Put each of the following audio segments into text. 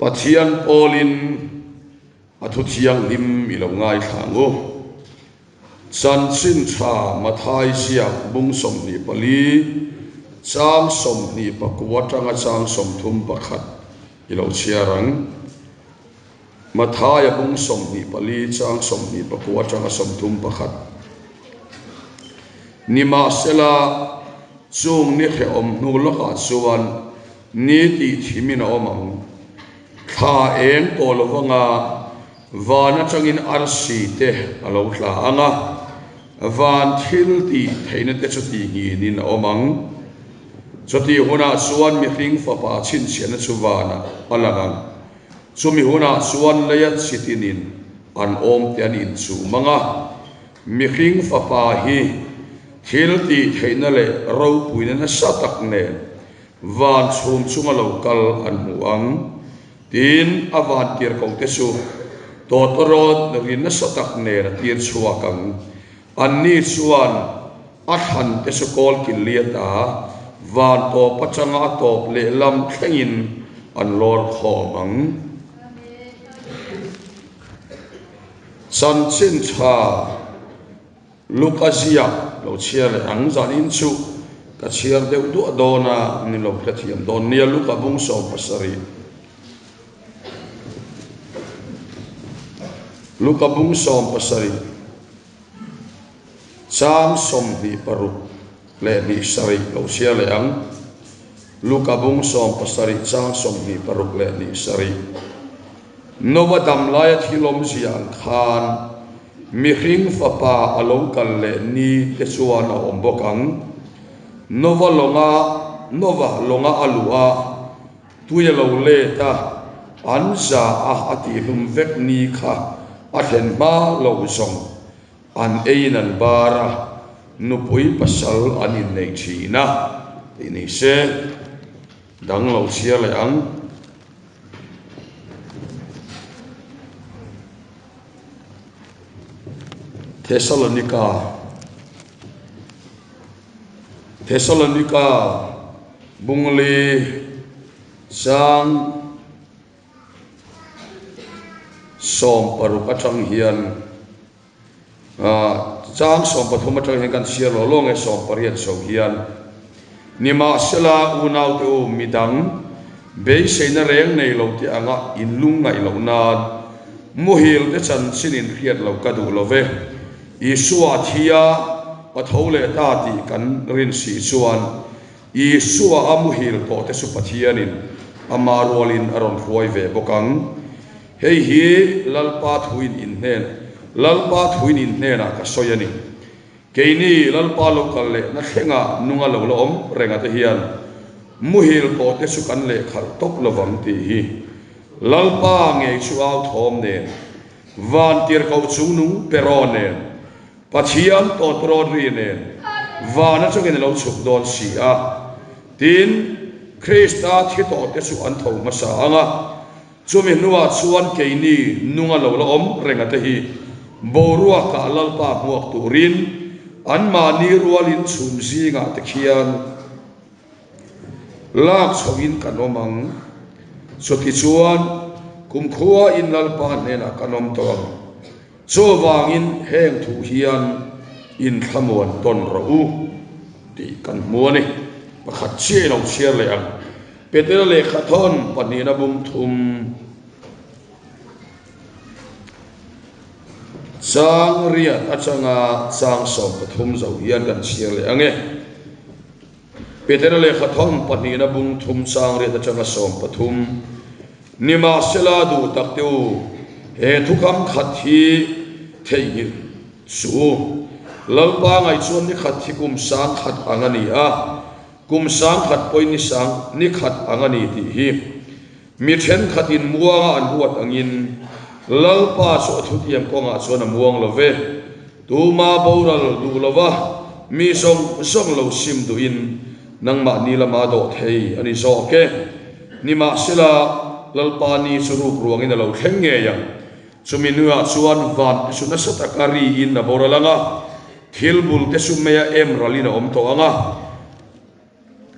Pathian Paulin Atutiang Lim Ilongai Khango San Sin Cha Mathai Siak Bung Som Ni Pali Chang Som Ni Pakuwatanga Chang Som Thum Pakhat Ilo Chiarang Mathai Bung Som Ni Pali Chang Som Ni Pakuwatanga Som Thum Pakhat Nima Sela Chung Ni Khe Om Nulaka Suwan Ni Ti Thimina Omang Tha Eng Tolovanga Vana Changin Arsi Te Alotla Anga Van Thil Ti Theina Te Chuti Nin Omang Chuti Huna Suwan Mi Hring Fapa Chin Siana Chuwana Alangang Chumi Huna Suwan Layat Sitinin An Om Tianin Chu Manga Mi Hring Fapa Hi Thil Ti Theina Le Rau Puina Satak Ne Van Chum Chunga Lokal An Muang Tin avan tir kong tesu totorod nagin na satak nera tir suwakang anni suwan athan tesu kol kiliata van to pachanga top le lam thengin an lor khomang san chin cha lukazia lo chiar ang zanin chu ka chiar deu du adona ni lo khathiam don nia luka bung so pasari Luka Bung Som Pasari Chang Som Ni Paruk Le Ni Sari Lo Sia Leang Luka Bung Som Pasari Chang Som Ni Paruk Le Ni Sari Nova Dam Layat Hilom Ziang Khan Mi Hring Fapa Alokal Le Ni Tesuana Ombokang Nova Longa Alua Tuya Lo Le Ta Anza Ati Lum Vek Ni Kha Athen ma lo song an einan bara nupui pasal anin nei thina ini se dang lo sia le ang Thessalonica bungli sang Som Paruka Chang Hian Chang Som Pathuma Chang Hian kan sia lo long e Som Pariat So Hian Nima Sela Unau Tu Midang Be Seina Reng Nei Lo Ti Anga In Lung Ngai Lo Na Muhil Te Chan Sinin Khiat Lo Kadu Lo Ve Isua Thia Pathole Ta Ti Kan Rin Si Suan Isua Amuhil To Te Supathianin Amarolin Aron Huai Ve Bokang Hei hi lalpa thuin in hnen ka soyani keini lalpa lokal le na thenga nunga lo lo om renga te hian muhil to te sukan le khal tok lowang ti hi lalpa nge chuaw thom ne van tir kau chunung perone pathian to tron ri ne vana chungin lo chuk don si a tin Krista thi to te su an tho ma sa anga Chumi nuwa chuan keini nunga lo lo om renga te hi borua ka lalpa muak turin an ma ni rualin chum zinga te khian lak chawin kanomang choti chuan kumkhua in lalpa nena kanom tawang chowangin heng thu hian in thamuan ton ro ti kan muani pakhat che lo chiar le ang Peter le khathon panina bum thum sang riat achanga sang som pathum zo hian kan chiar le ange Peter le khathon panina bum thum sang riat achanga som pathum nima sela du takteu he thukam khathi thei su lalpa ngai chuan ni khathi kum sang khat angani a kum sang khat poi ni sang ni khat angani ti hi mi then khatin muanga an huat angin lalpa so thutiam konga chona muang love tu ma boral du lova mi song lo sim du in nang ma ni lama do thei ani so ke ni ma sila lalpa ni surup ruang in lo thlenge yang chumi nuwa chuan van suna satakari in na boralanga thilbul te sumya em ralina om to anga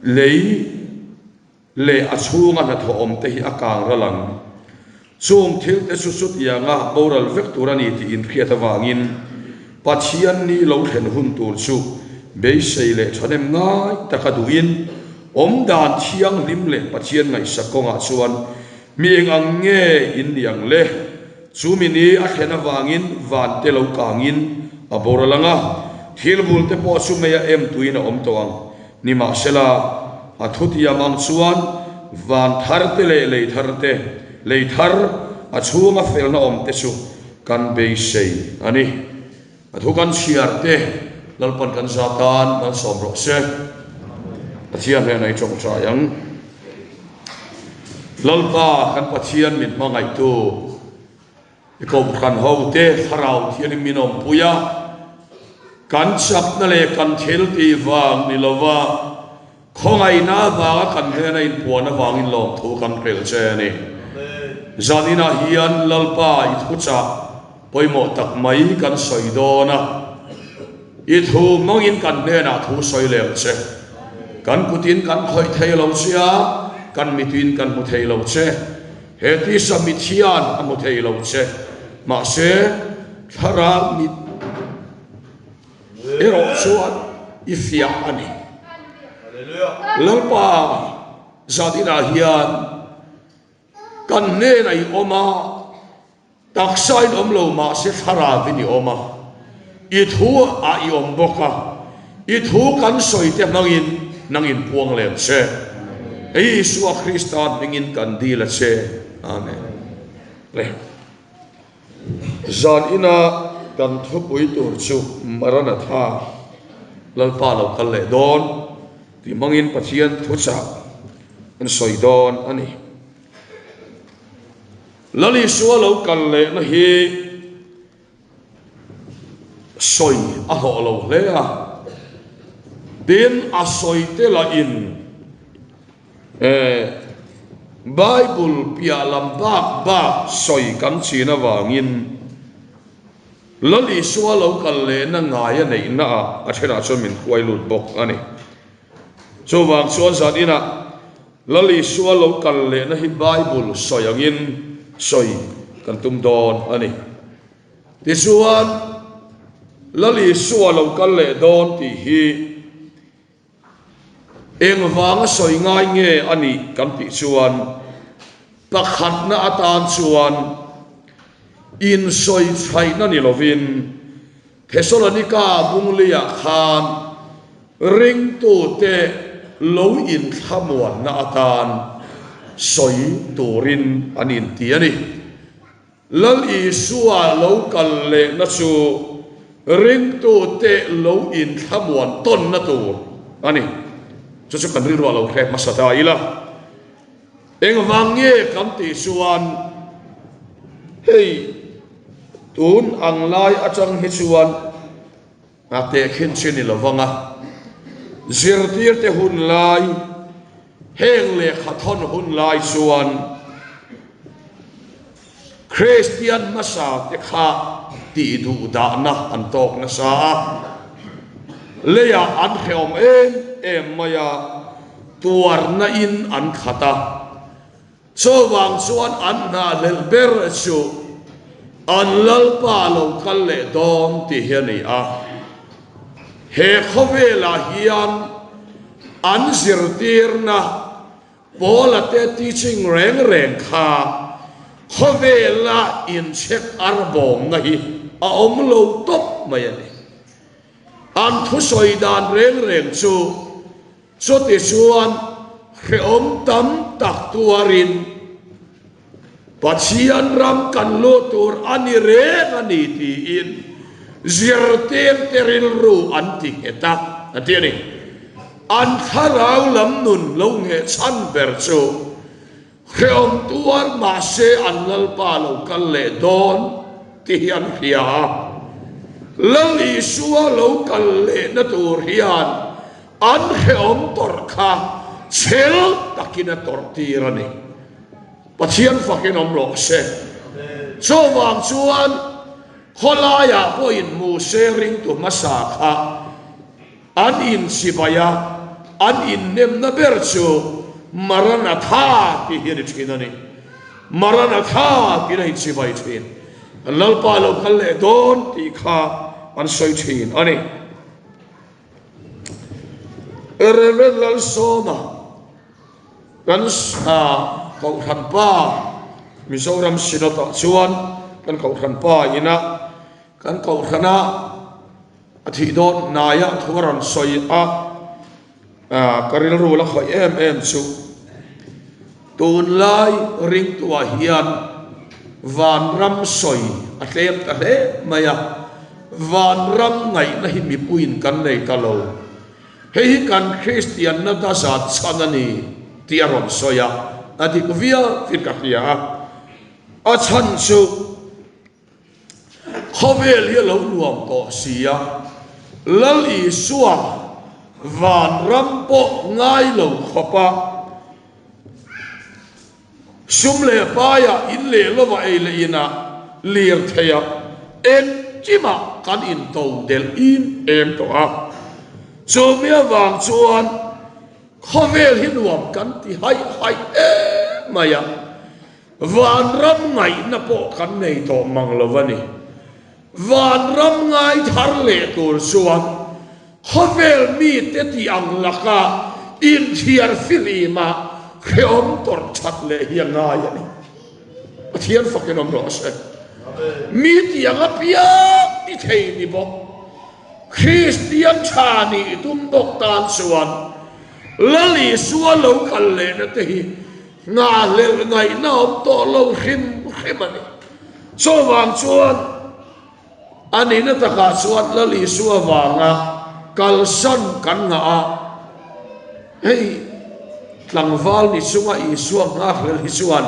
lei le achunga na thom te hi akang ralang chung thil te su sut yanga moral vector ani ti in khiat awangin pathian ni lo thlen hun tur chu be seile thanem ngai takaduin om dan thiang lim le pathian ngai sakonga chuan mi ang nge in yang le chumini a thlen awangin van te lo kangin a boralanga thil bul te po chu meya em tuina om tawang ni ma sela a thutia mang chuan van thar te le thar a chunga felna om te chu kan be sei ani a thu kan siar te lalpan kan zatan dal som ro se pathian he nai chong cha yang lalpa kan pathian mit mangai tu ikom kan ho te tharau thian minom puya kan chap na le kan thel ti wang ni lova khongai na wa kan he na in puana wang in lom thu kan khel che ni zanina hian lalpa I thu cha poimo tak mai kan soidona I thu mongin kan ne na thu soi lem che kan putin kan khoi thei lo sia kan mitin kan mu thei lo che he ti samithian amu thei lo che ma se thara mit ero chuan ifia ani lalpa zanina hian kan ne nai oma taksai om lo ma se thara vini oma I thu a I om boka I thu kan soi te nangin puang lem che ei suwa Christan mingin kan di la che amen le zan ina kan thu pui tur chu marana tha lalpa lo kal le don ti mangin pathian thu cha an soi don ani lali suwa lo kal le na hi soi a ho lo le a din a soi te la in Bible pia lam ba soi kan china wangin lali suwa lo kal le na ngaya nei na a thena chon min huai lut bok ani so wang suwa zat ina lali suwa lo kal le na hi Bible soi angin soi kan tum don ani ti suwan lali suwa lo kal le don ti hi eng wanga soi ngai nge ani kan ti chuan pakhat na atan chuan in soi thai na ni lovin Thessalonica bunglia khan ring tu te lo in thamuan na atan soi turin anin ti ani lal I suwa lo kal le na chu ring tu te lo in thamuan ton na tur ani chu kan ri ro lo khrek masata ila eng wange kam ti suan hei tun ang lai achang hi chuan ate khin chini lovanga zirtir te hun lai heng le khathon hun lai chuan Christian masa te kha ti du da na an tok na sa leya an kheom em maya tuar na in an khata so wang chuan an na lel ber chu an lalpa lo kal le dom ti hiani a he khovela hian an zirtir na bola te teaching reng kha khovela in check arbom na hi a om lo top mai ani an thu soi dan reng chu so ti chuan he om tam tak tuarin pathian ram kan lo tur ani re ani ti in zirtir teril ru antik eta atiani an tharau lam nun lo nge chan ber chu he om tuar ma se an lalpa lo kal le don ti hian hria lali suwa lo kal le na tur hian an he om tor kha chel takina tor tirani pathian fakin om lo se so wang chuan kholaya po in mu sharing to masakha an in sibaya an in nem na ber chu marana tha ki hi ri chinani marana tha ki nei chi bai thin lalpa lo khal le don ti kha an soi thin ani erevel lal soma kan kau than pa Mizoram sinota chuan kan kau than pa ina kan kau thana athi don naya thoran soi karil ru la khoi em chu tun lai ring tua hian van ram soi atlem ta he maya van ram ngai na hi mi puin kan nei kalo hei kan Christian na da sa chanani tiaron soya adi kovia fikapia a chan chu khovel hi lo nuam ko sia lal I suwa van ram po ngai lo khopa sumle paya in le lova e le ina lir theya en chima kan in to del in em to a chumia wang chuan khovel hi nuam kan ti hai maya van ram ngai na po kan nei to manglovani van ram ngai thar le tur chuan khovel mi te ti ang laka in thiar filima kheom tor chat le hi ngai ani pathian fakin om ro se mi ti anga pia ti thei ni bo Christian chani tum bok tan chuan lali suwa lo kal le na te hi nga le ngai na om to lo khim khimani so wang chuan ani na ta ka chuan lali suwa wanga kal san kan nga a hei tlangwal ni sunga I suwa nga lali suan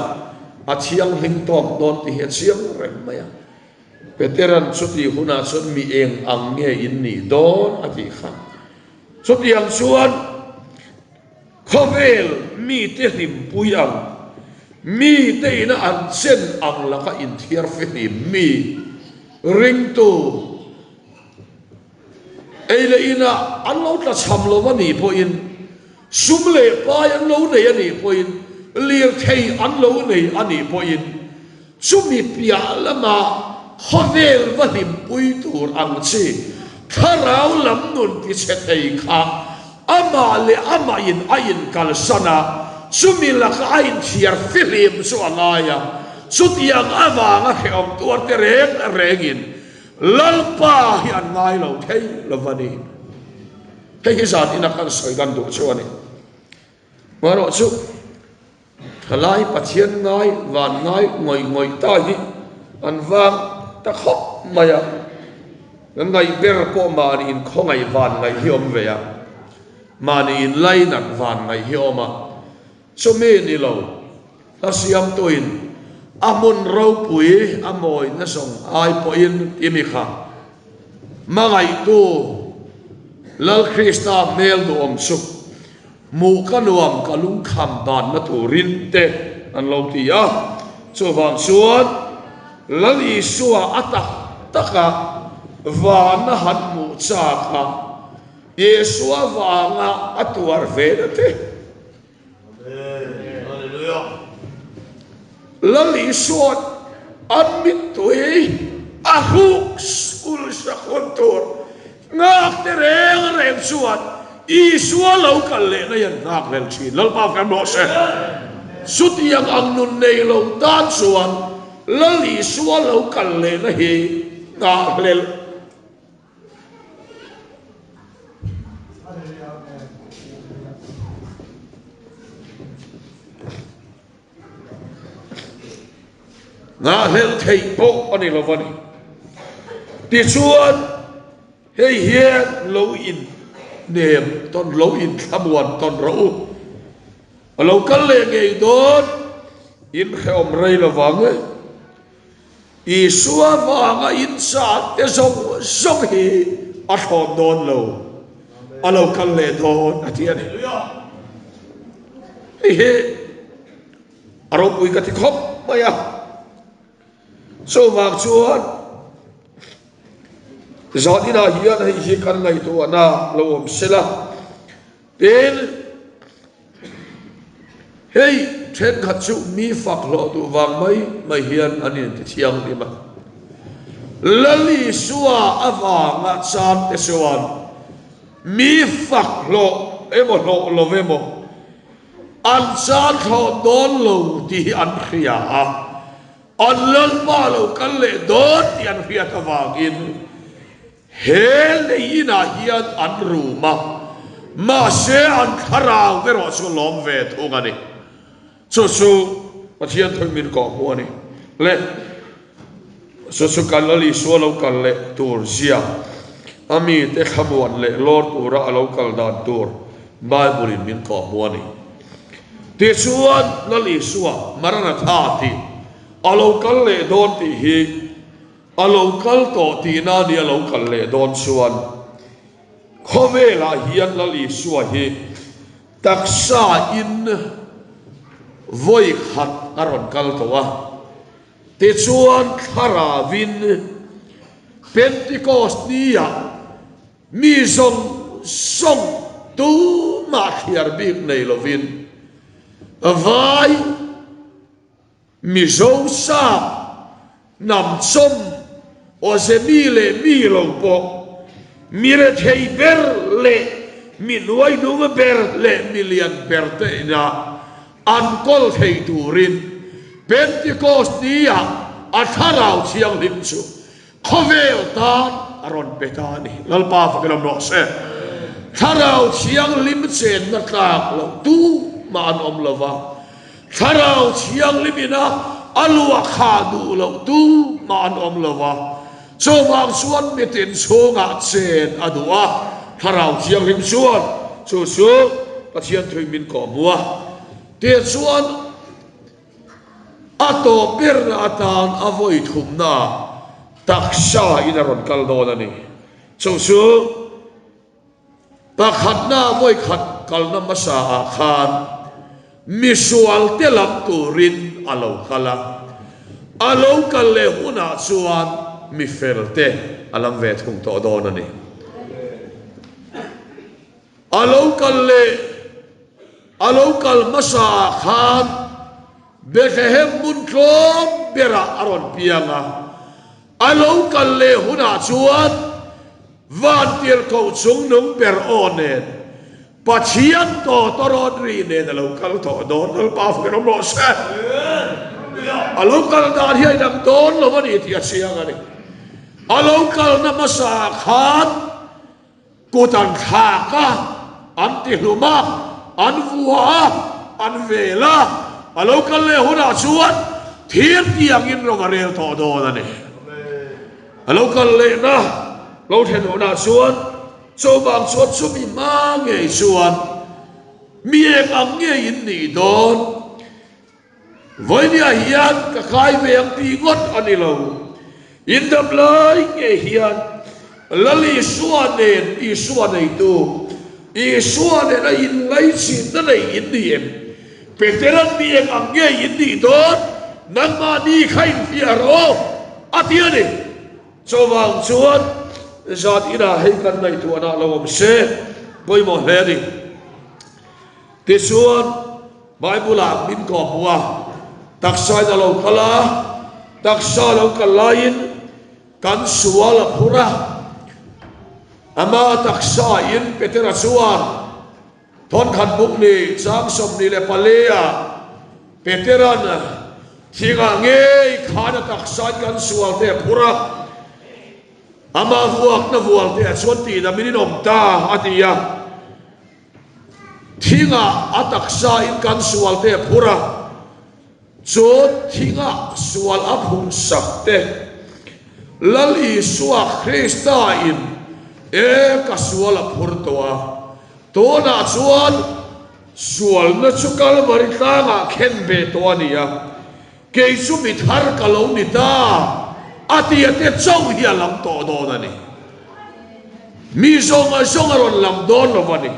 a thiang hing tom don ti he chiang reng maya veteran chuti huna chun mi eng ang nge in ni don ati kha chuti ang chuan khovel mi te him puyang mi te ina an sen ang laka in thiar fe mi ring tu eile ina an lo tla cham lo mani po in sumle pa an lo nei ani po in lir thei an lo nei ani po in chumi pia lama khovel valim pui tur ang chi tharau lam nun ti che thei kha ama le ama in ain kal sana sumi la ka ain thiar filim so angaya sutiang awanga kheom tuar te rengin lalpa hi an ngai lo thei lovani hei zat ina kan soi gan du chuani maro chu khalai pathian ngai van ngai ngoi ta hi an wang ta khop maya ngai ber ko mani in khongai van ngai hiom veya mani in lai nan van ngai hioma so me ni lo asiam toin amun ro pui amoi na song ai po in imi kha mangai tu lal krista mel do om su mu kanuam kalung kham dan na turin te an lo ti a so wang suan lal I suwa atak taka vana han mu cha kha Yesua vanga atuar vedate hallelujah lal I suat admit tui ahuk skul sa kontor ngak tereng suat Isua lo kalle na yan ngak lel chin lal pa kan mo se sut yang ang nun nei lo tan suan lal Isua lo kalle na hi ngak lel nga hel thei po ani lovani ti chuan hei hian lo in nem ton lo in thamuan ton ro lo kal le ngei don in kheom rei lovange I suwa wanga in sa te song hi a thon don lo alo kal le don atiani he aro pui ka ti khop maya so wang chuan zodina hian hei hi kan ngai tu ana lo om sela ten hei then khát chịu mi phật lộ tụ vàng mấy hiền anh em thiêng đi mà lali xua ava ngã chan te suan mi phật lộ em lộ lộ về mo an chan thọ đón lâu thì ăn khia an lân ba lâu căn lệ đón thì ăn khia ta vàng in he lệ ina hiền ăn rù mà sẽ ăn kharao cái rồi số lom về thung anh số mà thiên thôi mình có mua này lệ số căn lali số lâu căn lệ tour zia ami te khabuan lệ lord ura lâu căn đàn tour Bible mình có mua này te suan lali suwa marana tha ti alo kal le don ti hi alo kal to ti na ni alo kal le don suan khove la hian lali suwa hi taksa in voi khat aron kal to wa te suan khara vin Pentecost nia mi song tu ma khiar bik nei lovin vai mi zo sa nam som o se mi lo po mi re thei ber le mi nuai nu ber le million ber te na an kol thei turin Pentecost dia atharau chiang lim chu khovel ta aron petani lalpa fa kelam no se tharau chiang lim chen na tlak lo tu ma an om lova tharau chiang limina alua khadu lo tu ma an om lova so wang suan mitin so nga chen adua tharau chiang lim suan so pathian thui min ko mua te suan ato ber atan avoi thumna taksha inaron kaldona ni so pakhatna voi khat kalna masa khan misual te lam turin alo kala alo kalle huna suan mi felte alam vet khung to dona ni alo kal masa khan behem mun klom bera aron pianga alo kalle huna suan van tir ko chung nung ber onen pathian to toron ri ne da local to don al pa fu no mo se a local da hi dam don lo mani ti asia ga ni a local na masa khan ko tan kha ka an ti luma an vuwa an vela a local le huna chuan thir tiang in ro ga rel to do da ni a local le na lo then huna chuan so bang suat sumi ma nge suan mi ek ang nge in ni don voi nia hian ka khai veng ti ngot ani lo in dam lai nge hian lali suan nen I suan nei tu I suan nen in lai chin na nei in ni em peteran mi ek ang nge in ni don nan ma ni khai fiaro atiani so bang suan zat ina hei kan nei tu ana lo se poi mo heri te suan bible a min ko bua taksa na lo kala taksa lo kalain kan sual pura ama taksa in petera suan thon khan buk ni chang som ni le palea peteran thinga nge khana taksa kan sual te pura ama vuak na vual te chuan ti da minin om ta atia thinga ataksa in kan sual te pura chu thinga sual aphun sakte lali suwa Krista in e ka sual phur towa to na chuan sual na chukal marita nga khen be to ania ke su mi thar kalo ni ta atia te chong hi lam to do na ni mi song ron lam don lo wani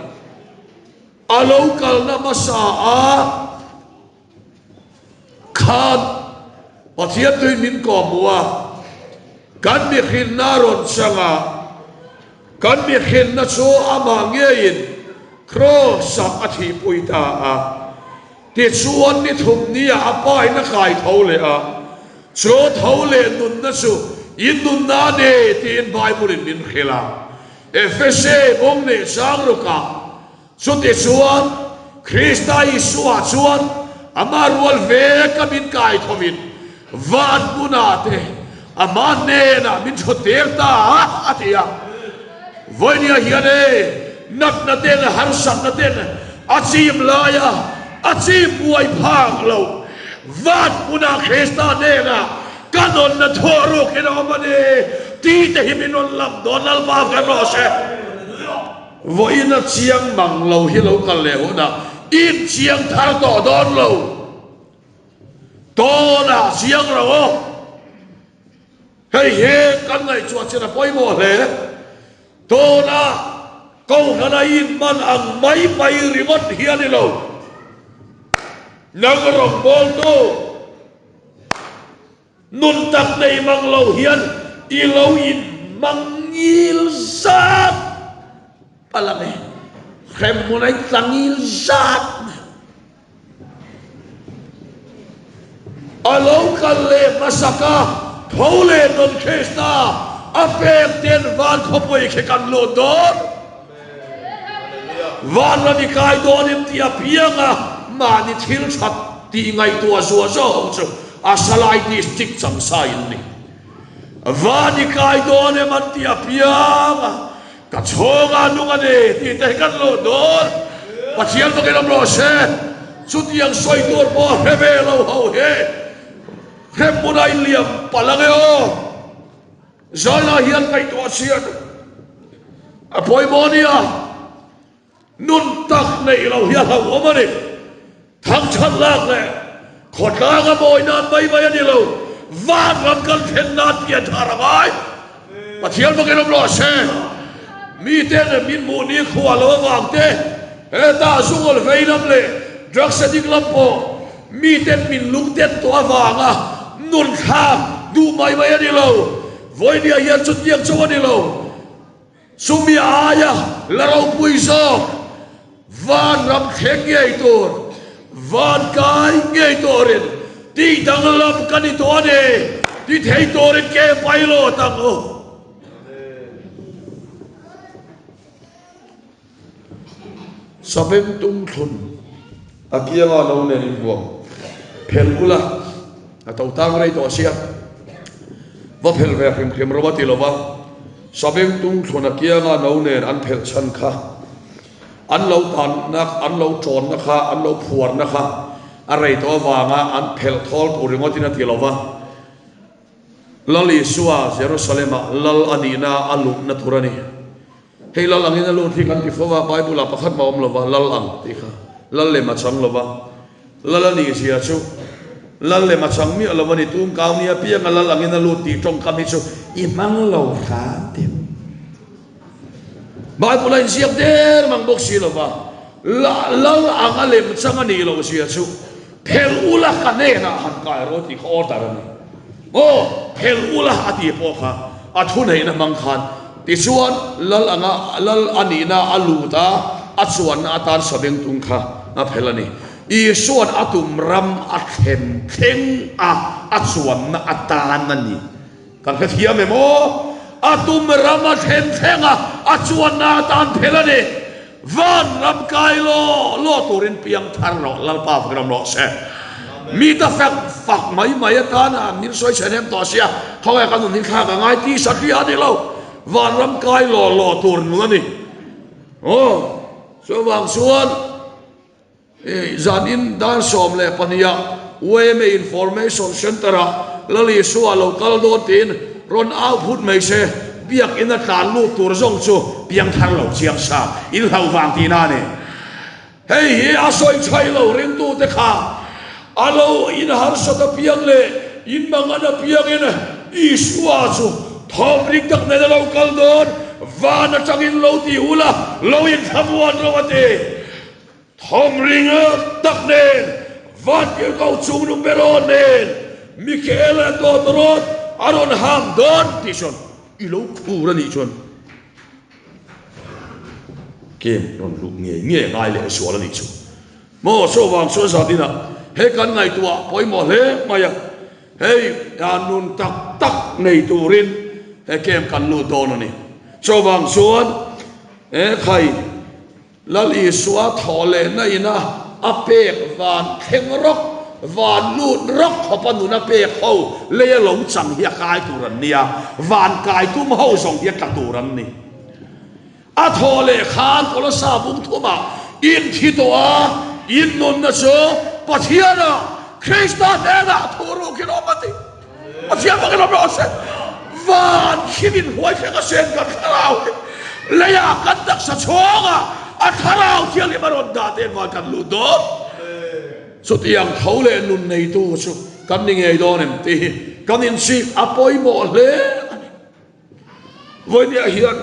alo kal na masa a khan pathian tui min ko mua kan mi khin na ron sanga kan mi khin na so ama nge in cross athi puita a ti chuan ni thum ni a pai na khai tho le a cho tho le nun na su in nun na ne ti in bible in min khela efese bong ne sang ro ka so ti chuan krista isu a chuan ama rual ve ka min kai thomin van buna te ama ne na min thoter ta atia voinia hiane nat na ten har sak na ten achim laya achim buai phang lo van buna krista ne na kanon na thoro kena mane ti te himinon lam donal ba ka ro se voina chiang mang lo hi lo kal le ho na in chiang thar to don lo to na chiang ro hei he kan ngai chua chena poi mo le to na câu na in man ang mai pai rimat hian lo nang rong bol to nun tak nei mang lo hian i lo in mangil sat palame khem munai tangil sat alo kalle masaka thole non khesta apek ten van khopoi khe kan lo don van la ni kai don im tia pianga ma ni thil that ti ngai tua zo zo chu asalai district changsa in ni van ni kai don em an tia pianga ka chonga nunga ne ti te kan lo don pachian to kenom lo se chu tiang soi tor bo hebe lo ho he hem munai liam palangeo zona hian kai to sian apoi monia nun tak nei lo hian ho omani thang chan lak le khot ka ga moi nan mai mai ani lo van ram kan then na tian tharamai pachian to kenom lo se mi ten min mu ni khwa lo wang te e ta sungol veinam le drug sadik lampo mi ten min lung ten to awanga nun kha du mai mai ani lo voinia hian chut yang chaw ani lo sumi aya laro puizo van ram kheng ngei tur van kai ngei torin ti dang lam kani to ne ti thei torin ke pailo tang o sabem tung thun akia nga lo ne ni bo phel ula atau tang rei to sia va phel ve khim khim ro ba ti lo ba sabem tung thun akia nga lo ne an phel chan kha an lo tan nak an lo chon na kha an lo phuar na kha a rei to wanga an phel thol puringotin a ti lo ba lali suwa jerusalem lal anina alu na thurani hei lal angin alu thi kan ti fowa bible a pakhat ma om lo ba lal ang ti kha lal le ma chang lo ba lal ani sia chu lal le ma chang mi lo mani tum kaw ni a pia nga lal angin alu ti tong kam hi chu i mang lo kha ti bible in siap der mang bok si lo ba lal ang alem chang ani lo sia chu phel ula ka ne na han kai ro ti kho ta ni o phel ula ati po kha a thu nei na mang khan ti chuan lal anga lal ani na alu ta a chuan a tan sabeng tung kha a phelani i suan atum ram a them theng a chuan na atan ani kan kha thia me mo atum ram a them theng a chuan na tan phelani van ram kai lo turin piang thar lo lal pa gram lo se mi ta fak mai mai ta na min soi chenem to sia thoi kan nin kha ka ngai ti sakhi ani lo van ram kai lo tur nu ni o so wang suan zanin dan som le pania weme information center lali suwa local do tin ron output mai se biak ina tan lu tur zong chu piang thar lo chiang sa in hau wang ti na ne hei hi a soi chai lo ring tu te kha alo in har sa ta piang le in mangana piang ina i suwa chu thom ring tak ne lo kal don van atangin lo ti ula lo in thamwan lo ate thom ring tak ne van ke kau chung nu beron ne Michael to torot aron ham don ti son i lo khu ra ni chon kem ron lu nge ngai le so la ni chu mo so wang so sa tina he kan ngai tua poi mo le maya hey anun tak tak nei turin he kem kan lu don ni so wang suan e khai lal i suwa thole na ina apek van theng rok van lut rok khopan na pe ho le long chang hi kai turan nia van kai tum ho song hi ka turan ni a thole khan kola sa bum thuma in thi to a in non na so pathiana krista dena thuru kilomati pathian ba kilomati ase van khibin huai ka sen ka kharau le ya kan dak sa chonga a kharau thial i maron da ten van kan lu do so tiang thole nun nei tu so kan ning ei don em ti kan in si apoi mo le voi dia hian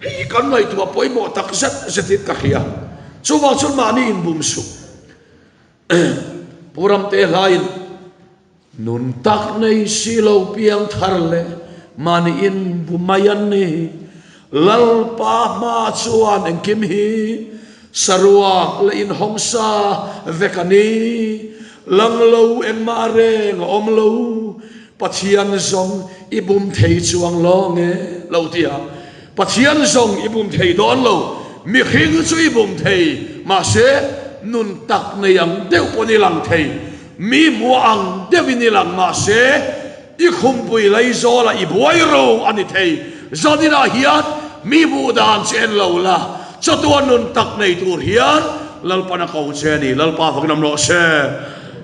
hi kan ngai tu apoi mo tak zat zatit ka hia so wang chun ma ni in bum su puram te lain nun tak nei silo piang thar le mani in bumayan ni lal pa ma chuan en kim hi sarua le in hongsa vekani lang lo en mare om lo pathian zong ibum thei chuang lo nge lo tia pathian zong ibum thei don lo mi khing chu ibum thei ma se nun tak nei ang deu poni lang thei mi mu ang devini lang ma se i khum pui lai zo la i buai ro ani thei zodina hiat mi mu dan chen lo la cho tuan nun tak nei tur hian lalpa na kau che ni lalpa phak nam lo se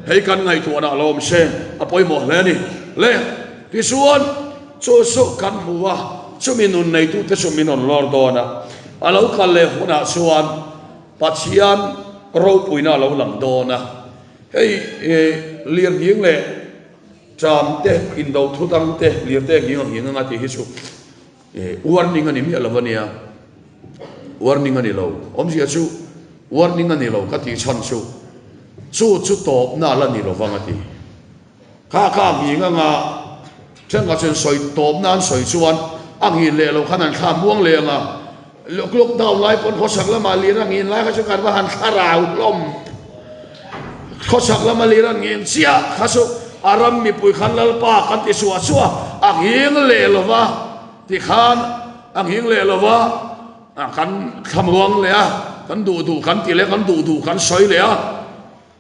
hei kan ngai tu na lom se apoi mo le ni le ti suan cho so kan muwa chu min nun nei tu te chu min on lor do na alo kal le huna suan pathian ro puina lo lang do na hei lian hieng le cham te in do thu tang te lian te hieng nga ti hi chu warning ani mi alavania warning ani lo om sia chu warning ani lo ka ti chan chu top na la ni lo wanga ti ka mi nga chen ga chen soi top nan soi chuan ang hi le lo khanan kha muang le nga lok daw lai pon khosak la ma li rang in lai kha chu kan ba han kharau lom khosak la ma li rang in sia kha su aram mi pui khan lal pa kan ti suwa ang hing le lo wa ti khan ang hing le lo wa kan khamruang le a kan du kan ti le kan du kan soi le a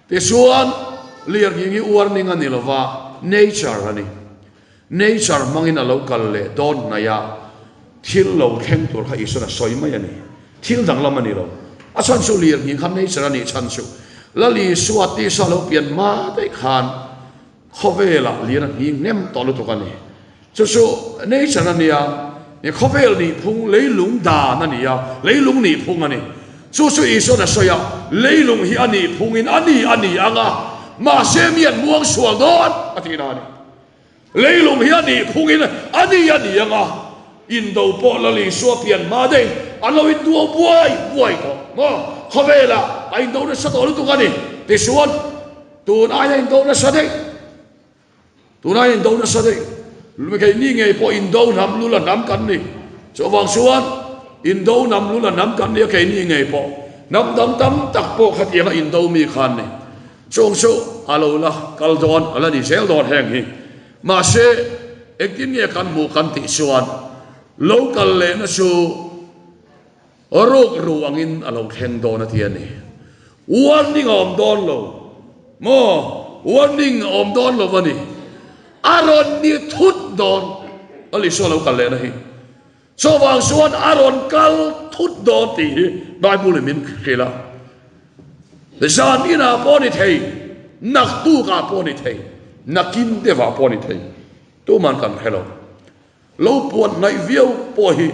ti suan liar ngi warning ani lo wa nature ani nature mangin a local le don na ya thil lo theng tur kha isona soi mai ani thil dang lam ani lo a chan su liar ngi kham nature ani chan su lali suati sa lo pian ma dai khan khovela liar ngi nem to lo to kan ni so nature ani ya ni khovel ni phung leilung da na ni ya leilung ni phung ani su isona soya leilung hi ani phungin ani anga ma semian muang sual don atina ni leilung hi ani phungin ani anga indo po la li so pian ma de alo in duo buai ko mo khovela ai do na sa to lu tu kan ni te suan tu na ai do na sa de lu kai ni ngai po indo nam lu la nam kan ni so wang suan indo nam lu la nam kan ni kai ni ngai po nam dam tam tak po khat ya indo mi khan ni chong so alo la kal don ala ni sel don heng hi ma se ekin nge kan mu kan ti suan local le na su orok ruangin alo theng do na ti ani warning om don lo mo warning om don lo wani aron ni thut don ali so lo kal le na hi so wang suan aron kal thut do ti bible min khila zan ina poni thei nak tu ka poni thei nakin deva poni thei tu man kan hello lo puan nai viau po hi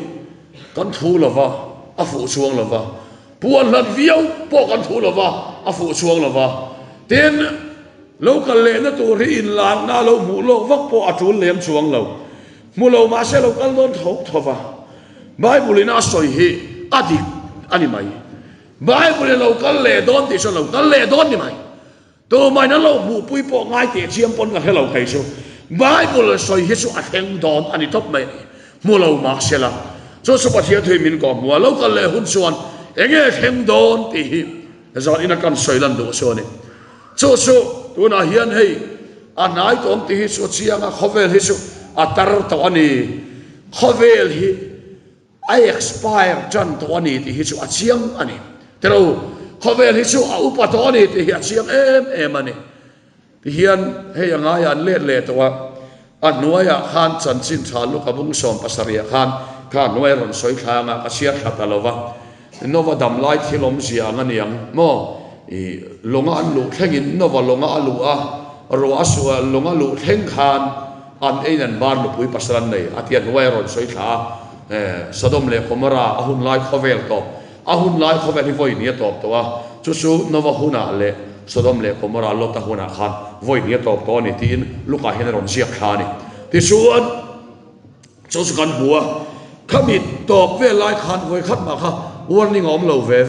kan thu lova a fu chuang lova puan lat viau po kan thu lova a fu chuang lova ten local le na tu ri in lang na lo mu lo vak po atul lem chuang lo mu lo ma se lo kal don thok thova bible ina soi hi adik ani mai bible lo kal le don ti so lo kal le don ni mai to mai na lo mu pui po ngai te chiam pon ka hello kai so bible soi hi so atheng don ani top mai mu lo ma se la so pathia thui min ko mu lo kal le hun chuan enge hem don ti hi zon ina kan soilan do so ni chu tuna hian hei anai tom ti hi so chianga khovel hi su atar to ani khovel hi I expire jan to ani ti hi su achiang ani tero khovel hi su a upa to ani ti hi achiang em ani ti hian hei anga yan le to wa anuaya khan chan chin thalu kabung som pasaria khan nuai ron soi thanga ka sia thatalova nova dam lai thilom zia nganiang mo i longa an lu thengin nova longa alu a ro asua longa lu theng khan an einan bar lu pui pasaran nei atian nuai ron soi tha Sodom le Gomorrah ahun lai khovel to ahun lai khovel hi voi ni top to wa chu nova huna le Sodom le Gomorrah lota huna khan voi ni top to ni tin luka hin ron siak khani ti suan chu kan bua khamit top ve lai khan voi khat ma kha warning om lo ve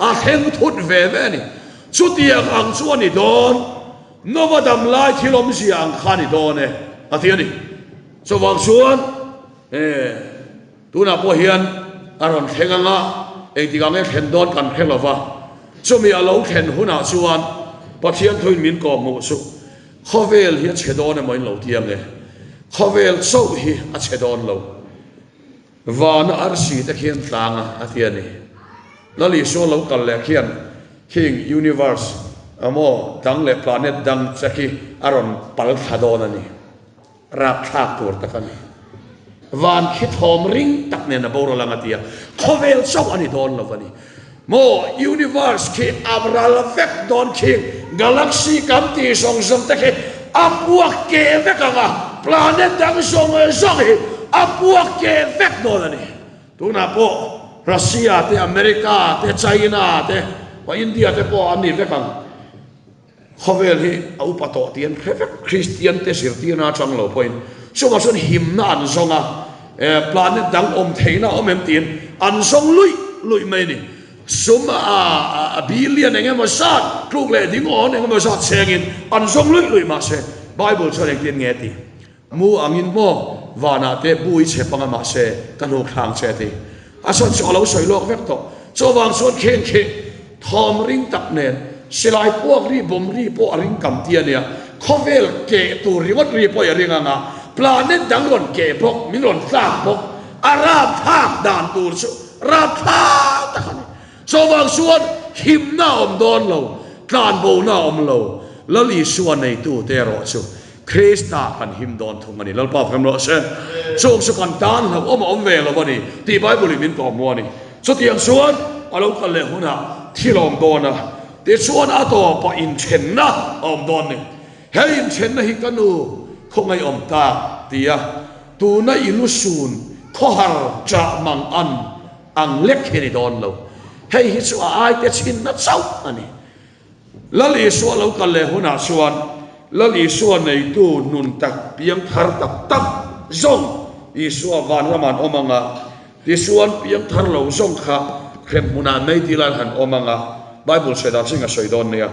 a theng thut ve ni chu tiang ang chuan ni don nova dam lai thilom siang khani don e atiani so wang suan tuna po hian aron thenganga eitingange thendon kan khelova chumi alo khen huna chuan pathian thoin min ko mu su khovel hi chedon mai lo tiang e khovel so hi a chedon lo van arsi te khian tlanga atiani lali so lo kal le khian king universe amo dang le planet dang chaki aron pal thadon ani rak thak tur takani van khi thom ring tak ne na bora langa tia khovel so ani don lovani mo universe ki abral vek don ki galaxy kam ti song te ke apuak ke vekanga planet dang song hi apuak ke vek don ani tuna po Russia te America te China te wa India te po ani vekang khovel hi au pato tian Christian te sirtina chang lo point so ma son him na an zonga planet dang om theina om em tin an song lui mai ni sum a billion enge ma sa kluk le ding on enge ma sa chengin an song lui ma se bible chon ek tin nge ti mu angin mo wana te bui che panga ma se kanu khang che ti ason so lo soi lok vek to so wang son khen khe thom ring tak nen silai puak ri bom ri po ring kam tia nia khovel ke tu ringot ri po ya ringa nga planet dang ron ke pok min ron tlak pok arab thak dan tur su rap thak takani so wang suan him na om don lo kan bo na om lo lali suan nei tu te ro su krista kan him don thumani lal pa pham lo se so su kan dan lo om ve lo bani ti bible min to mo ni so tiang suan alo kal le huna thilom dona te suan ato pa in chen na om don ni hey in chen na hi kanu không ai om ta tia tu na ilusun khohar cha mang an ang lek heni don lo hey hi su ai te chin na chau ani lali su lo kal le huna suan lali suan nei tu nun tak piang thar tak zong i su van raman omanga ti suan piang thar lo zong kha khem huna nei dilan han omanga bible se da singa soidon nia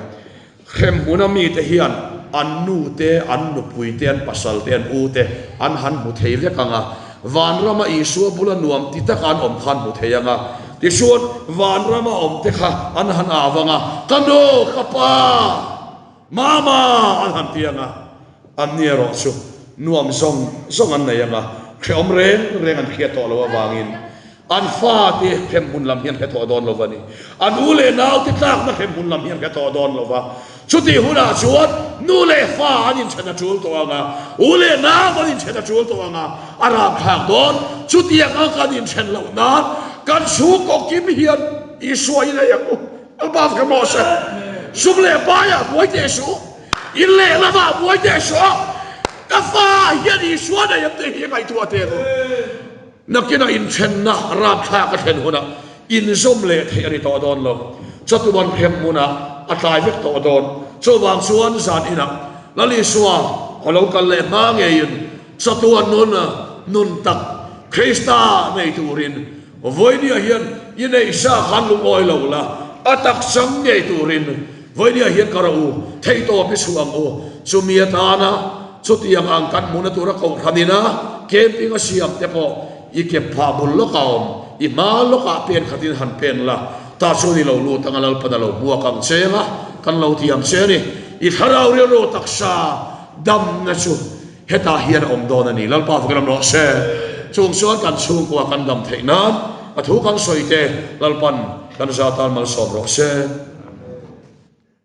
khem huna mi te hian an nu te an nu pui te an pasal te an u te an han mu thei ve kanga van rama isu bula nuam ti ta kan om khan mu theyanga ti suan van rama om te kha an han awanga kano kapa mama an han tianga an niero su nuam zong an nayanga khom reng an khia to lo wangin an fa te khem mun lam hian ke to don lo wani an u le naw ti tlak na khem mun lam hian ke to don lo wa chuti huna chuan nu le fa anin chana chul to anga u le na anin chana chul to anga ara khak don chuti anga kanin chen lo na kan su ko kim hian i suai na ya ku albaf ka mo sa sum le ba ya boy te su in le la ba boy te su ka fa hian i suai na ya te hi kai tu ate do nakina in chen na rap tha ka then huna in som le the ani to don lo chatuban phem muna atlai vek to don so wang suan zan ina lali suwa alo kal le ma nge yin chatuan nun tak krista nei turin voidia hian inei sa khan lu oi lo la atak sang nei turin voidia hian karau thei to pi suang o chumia ta na chutiang ang kan muna tura ko khamina camping a siam te po ike phabul lo kaom i ma lo ka pen khatin han pen la ta chu ni lo lu tanga lal pana lo bua kang chenga kan lo thiam che ni I tharau ri ro taksa dam na chu heta hian om don ani lal pa fugram ro se chung suan kan chung kwa kan dam theinan a thu kan soite lalpan kan zatan mal som ro se